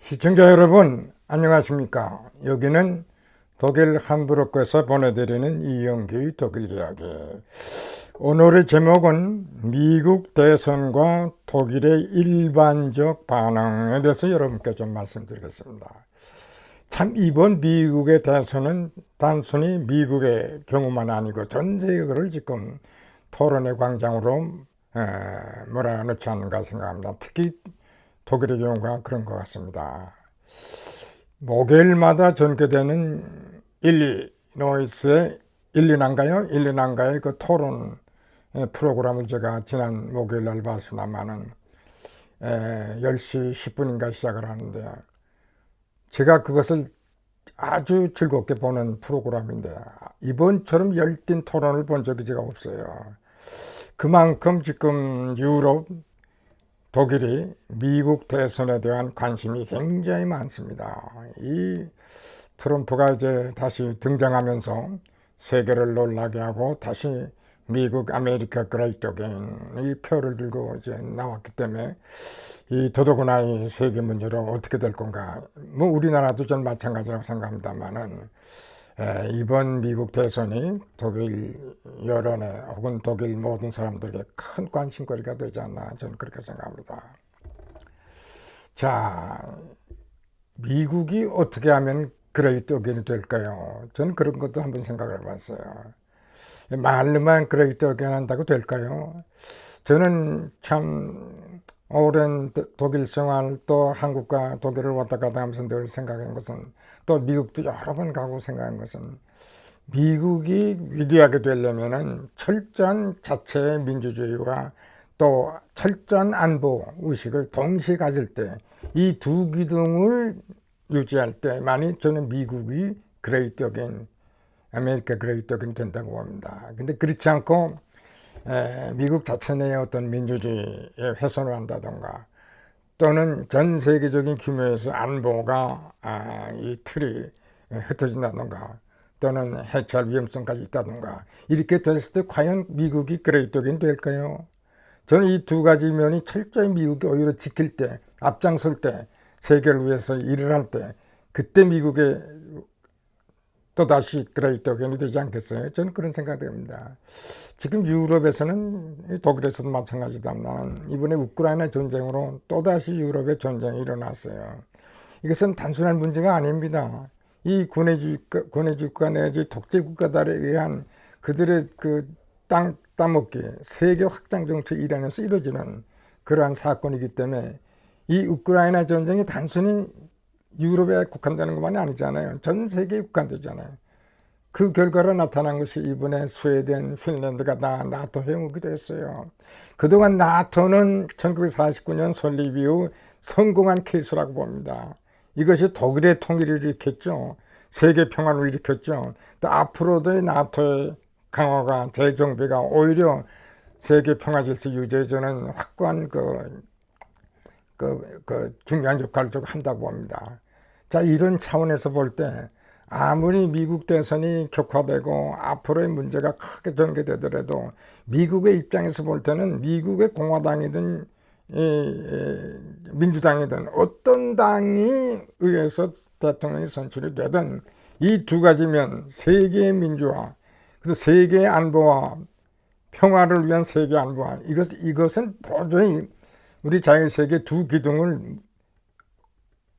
시청자 여러분 안녕하십니까. 여기는 독일 함부르크에서 보내드리는 이영기 독일 이야기. 오늘의 제목은 미국 대선과 독일의 일반적 반응에 대해서 여러분께 좀 말씀드리겠습니다. 참 이번 미국의 대선은 단순히 미국의 경우만 아니고 전 세계를 지금 토론의 광장으로 몰아넣지 않는가 생각합니다. 특히 독일의 경우가 그런 것 같습니다. 목요일마다 전개되는 일리노이스의 일리난가의 그 토론 프로그램을 제가 지난 목요일 날 봤습니다만은 10시 10분인가 시작을 하는데 제가 그것을 아주 즐겁게 보는 프로그램인데 이번처럼 열띤 토론을 본 적이 제가 없어요. 그만큼 지금 유럽, 독일이 미국 대선에 대한 관심이 굉장히 많습니다. 이 트럼프가 이제 다시 등장하면서 세계를 놀라게 하고 다시 미국 아메리카 그레이트 어게인 이 표를 들고 이제 나왔기 때문에 이 더더구나 이 세계 문제로 어떻게 될 건가. 뭐 우리나라도 전 마찬가지라고 생각합니다만은 이번 미국 대선이 독일 여론에 혹은 독일 모든 사람들에게 큰 관심거리가 되지 않나 저는 그렇게 생각합니다. 자, 미국이 어떻게 하면 그레이트 어게인이 될까요? 저는 그런 것도 한번 생각을 해봤어요. 말로만 그레이트 어게인 한다고 될까요? 저는 참 오랜 독일 생활 또 한국과 독일을 왔다 갔다 하면서 늘 생각한 것은 또 미국도 여러 번 가고 생각한 것은 미국이 위대하게 되려면은 철저한 자체 민주주의와 또 철저한 안보 의식을 동시에 가질 때 이 두 기둥을 유지할 때만이 저는 미국이 그레이트 어게인 아메리카 그레이트 어게인 된다고 봅니다. 근데 그렇지 않고 미국 자체 내에 어떤 민주주의의 훼손을 한다던가 또는 전 세계적인 규모에서 안보가 이 틀이 흩어진다던가 또는 해체할 위험성까지 있다던가 이렇게 됐을 때 과연 미국이 그레이트 어게인 될까요? 저는 이 두 가지 면이 철저히 미국이 오히려 지킬 때 앞장설 때 세계를 위해서 일을 할 때 그때 미국의 또다시 그레이트 어게인이 되지 않겠어요? 저는 그런 생각이 듭니다. 지금 유럽에서는 독일에서도 마찬가지다만 이번에 우크라이나 전쟁으로 또다시 유럽의 전쟁이 일어났어요. 이것은 단순한 문제가 아닙니다. 이 군해주의국가 내지 독재국가들에 의한 그들의 그 땅 따먹기 세계 확장 정책 일환에서 이루어지는 그러한 사건이기 때문에 이 우크라이나 전쟁이 단순히 유럽에 국한되는 것만이 아니잖아요. 전 세계에 국한되잖아요. 그 결과로 나타난 것이 이번에 스웨덴, 핀란드가 다 나토 회원국이 됐어요. 그동안 나토는 1949년 설립 이후 성공한 케이스라고 봅니다. 이것이 독일의 통일을 일으켰죠. 세계 평화를 일으켰죠. 또 앞으로도 나토의 강화가 재정비가 오히려 세계 평화 질서 유지에 저는 확고한 중요한 역할을 좀 한다고 봅니다. 자, 이런 차원에서 볼 때 아무리 미국 대선이 격화되고 앞으로의 문제가 크게 전개되더라도 미국의 입장에서 볼 때는 미국의 공화당이든 민주당이든 어떤 당이 의해서 대통령이 선출이 되든 이 두 가지면 세계의 민주화 그리고 세계의 안보와 평화를 위한 세계 안보화 이것은 도저히 우리 자유세계 두 기둥을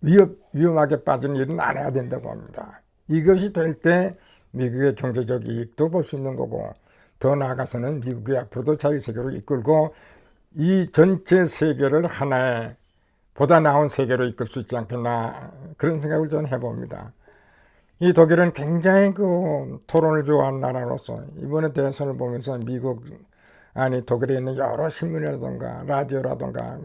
위험하게 빠진 일은 안 해야 된다고 합니다. 이것이 될 때 미국의 경제적 이익도 볼 수 있는 거고 더 나아가서는 미국이 앞으로도 자유세계로 이끌고 이 전체 세계를 하나의 보다 나은 세계로 이끌 수 있지 않겠나 그런 생각을 저는 해봅니다. 이 독일은 굉장히 그 토론을 좋아하는 나라로서 이번에 대선을 보면서 미국 독일에 있는 여러 신문이라든가 라디오라든가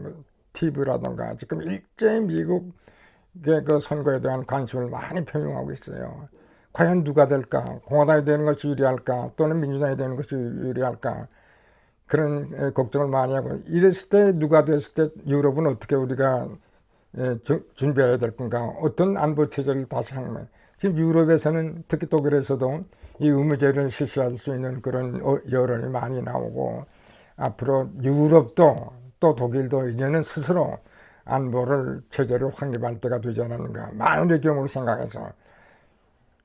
TV라든가 지금 일제히 미국의 그 선거에 대한 관심을 많이 표명하고 있어요. 과연 누가 될까? 공화당이 되는 것이 유리할까? 또는 민주당이 되는 것이 유리할까? 그런 걱정을 많이 하고 이랬을 때 누가 됐을 때 유럽은 어떻게 우리가 준비해야 될 건가? 어떤 안보 체제를 다시 하는 지금 유럽에서는 특히 독일에서도 이 의무제를 실시할 수 있는 그런 여론이 많이 나오고 앞으로 유럽도 또 독일도 이제는 스스로 안보를 제대로 확립할 때가 되지 않았는가. 만일의 경우를 생각해서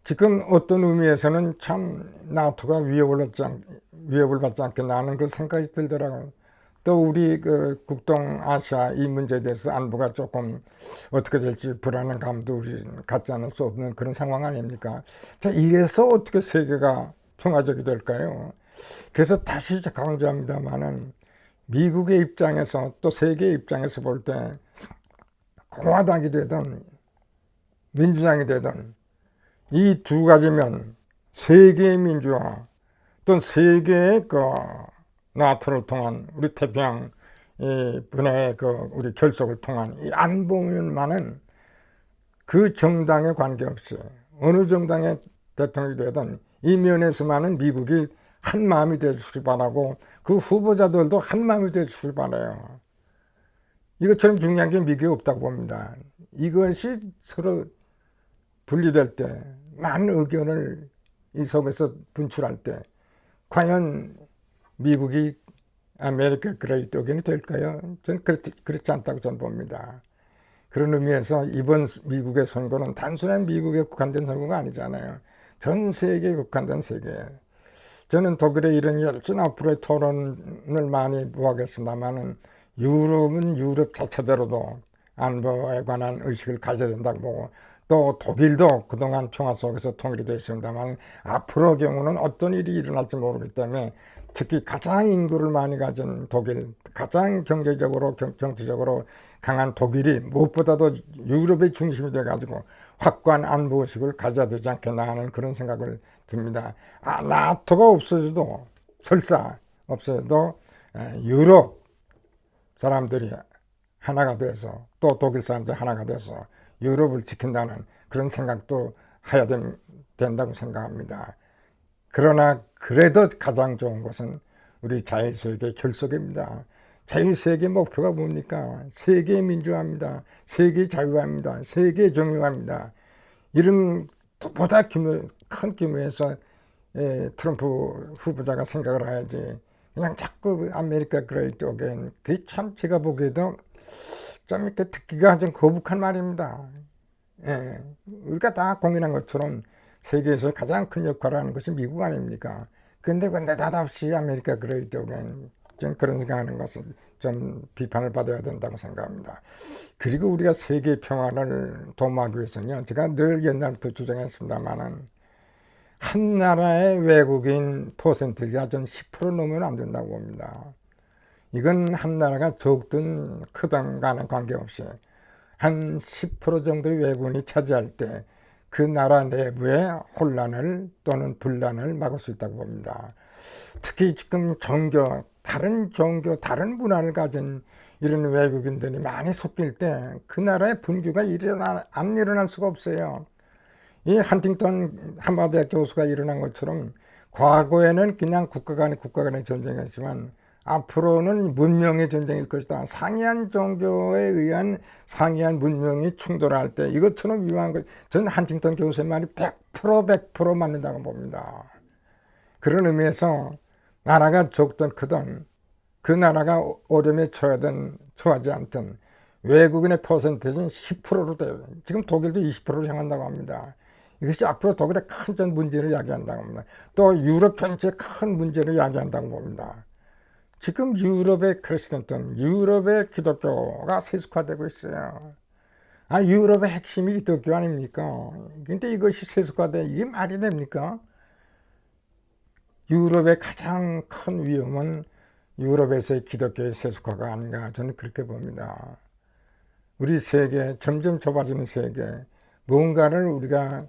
지금 어떤 의미에서는 참 나토가 위협을 받지 않겠나 하는 그 생각이 들더라고요. 또 우리 그 국동아시아 이 문제에 대해서 안보가 조금 어떻게 될지 불안한 감도 우리 갖지 않을 수 없는 그런 상황 아닙니까? 자, 이래서 어떻게 세계가 평화적이 될까요? 그래서 다시 강조합니다만은 미국의 입장에서 또 세계의 입장에서 볼 때 공화당이 되든 민주당이 되든 이 두 가지면 세계의 민주화 또는 세계의 그 나토를 통한 우리 태평양 분야의 그 우리 결속을 통한 이 안보면만은 그 정당에 관계없이 어느 정당의 대통령이 되든 이 면에서만은 미국이 한 마음이 되주길 바라고 그 후보자들도 한 마음이 되주길 바라요. 이것처럼 중요한 게 미국에 없다고 봅니다. 이것이 서로 분리될 때 많은 의견을 이 속에서 분출할 때 과연 미국이 아메리카 그레이트 어게인이 될까요? 저는 그렇지 않다고 저는 봅니다. 그런 의미에서 이번 미국의 선거는 단순한 미국에 국한된 선거가 아니잖아요. 전 세계에 국한된 세계. 저는 독일의 이런 열띤 앞으로의 토론을 많이 보하겠습니다만은 유럽은 유럽 자체대로도 안보에 관한 의식을 가져야 된다고 보고 또 독일도 그동안 평화 속에서 통일이 되어 있습니다만 앞으로 경우는 어떤 일이 일어날지 모르기 때문에 특히 가장 인구를 많이 가진 독일, 가장 경제적으로 정치적으로 강한 독일이 무엇보다도 유럽의 중심이 돼가지고 확고한 안보의식을 가져야 되지 않겠나 하는 그런 생각을 듭니다. 나토가 없어져도 설사 없어져도 유럽 사람들이 하나가 돼서 또 독일 사람들이 하나가 돼서 유럽을 지킨다는 그런 생각도 해야 된다고 생각합니다. 그러나 그래도 가장 좋은 것은 우리 자유세계 결속입니다. 자유세계 목표가 뭡니까? 세계 민주화입니다. 세계 자유화입니다. 세계 정의화입니다. 이런 보다 큰 규모에서 트럼프 후보자가 생각을 해야지 그냥 자꾸 아메리카 그레이트 어게인 그게 참 제가 보기에도 좀 이렇게 듣기가 좀 거북한 말입니다. 우리가 다 공인한 것처럼 세계에서 가장 큰 역할을 하는 것이 미국 아닙니까? 근데 나답시 아메리카 그레이트 어게인 좀 그런 생각하는 것은 좀 비판을 받아야 된다고 생각합니다. 그리고 우리가 세계 평화를 도모하기 위해서는요, 제가 늘 옛날부터 주장했습니다만은 한 나라의 외국인 퍼센트가 전 10% 넘으면 안 된다고 봅니다. 이건 한 나라가 적든 크든 간에 관계없이 한 10% 정도의 외국인이 차지할 때 그 나라 내부의 혼란을 또는 분란을 막을 수 있다고 봅니다. 특히 지금 다른 종교, 다른 문화를 가진 이런 외국인들이 많이 섞일 때 그 나라의 분규가 안 일어날 수가 없어요. 이 헌팅턴 한마대 교수가 일어난 것처럼 과거에는 그냥 국가 간의 전쟁이었지만 앞으로는 문명의 전쟁일 것이다. 상이한 종교에 의한 상이한 문명이 충돌할 때 이것처럼 위험한 것, 저는 헌팅턴 교수의 말이 100% 맞는다고 봅니다. 그런 의미에서 나라가 적든 크든 그 나라가 어려움에 처하지 않든 외국인의 퍼센테이지는 10%로 돼요. 지금 독일도 20%로 향한다고 합니다. 이것이 앞으로 독일의 큰 문제를 야기한다고 합니다. 또 유럽 전체 큰 문제를 야기한다고 봅니다. 지금 유럽의 크리스천들, 유럽의 기독교가 세속화되고 있어요. 유럽의 핵심이 기독교 아닙니까? 근데 이것이 세속화돼, 이게 말이 됩니까? 유럽의 가장 큰 위험은 유럽에서의 기독교의 세속화가 아닌가, 저는 그렇게 봅니다. 우리 세계, 점점 좁아지는 세계, 뭔가를 우리가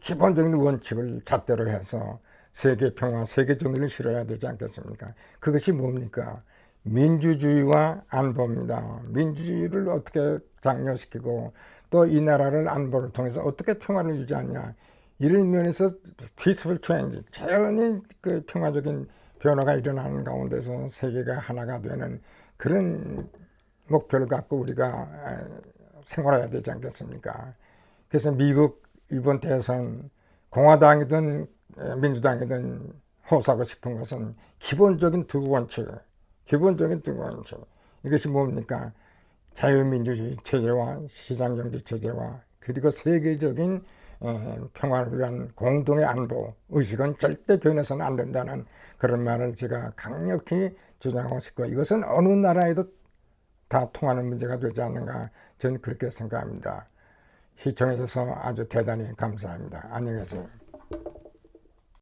기본적인 원칙을 잣대로 해서 세계 평화, 세계 정의를 실어야 되지 않겠습니까? 그것이 뭡니까? 민주주의와 안보입니다. 민주주의를 어떻게 장려시키고 또 이 나라를 안보를 통해서 어떻게 평화를 유지하냐. 이런 면에서 peaceful change, 자연히 그 평화적인 변화가 일어나는 가운데서 세계가 하나가 되는 그런 목표를 갖고 우리가 생활해야 되지 않겠습니까? 그래서 미국 이번 대선 공화당이든 민주당이든 호소하고 싶은 것은 기본적인 두 원칙. 이것이 뭡니까? 자유민주주의 체제와 시장경제 체제와 그리고 세계적인 평화를 위한 공동의 안보 의식은 절대 변해서는 안 된다는 그런 말을 제가 강력히 주장하고 싶고, 이것은 어느 나라에도 다 통하는 문제가 되지 않는가, 저는 그렇게 생각합니다. 시청해 주셔서 아주 대단히 감사합니다. 안녕히 계세요.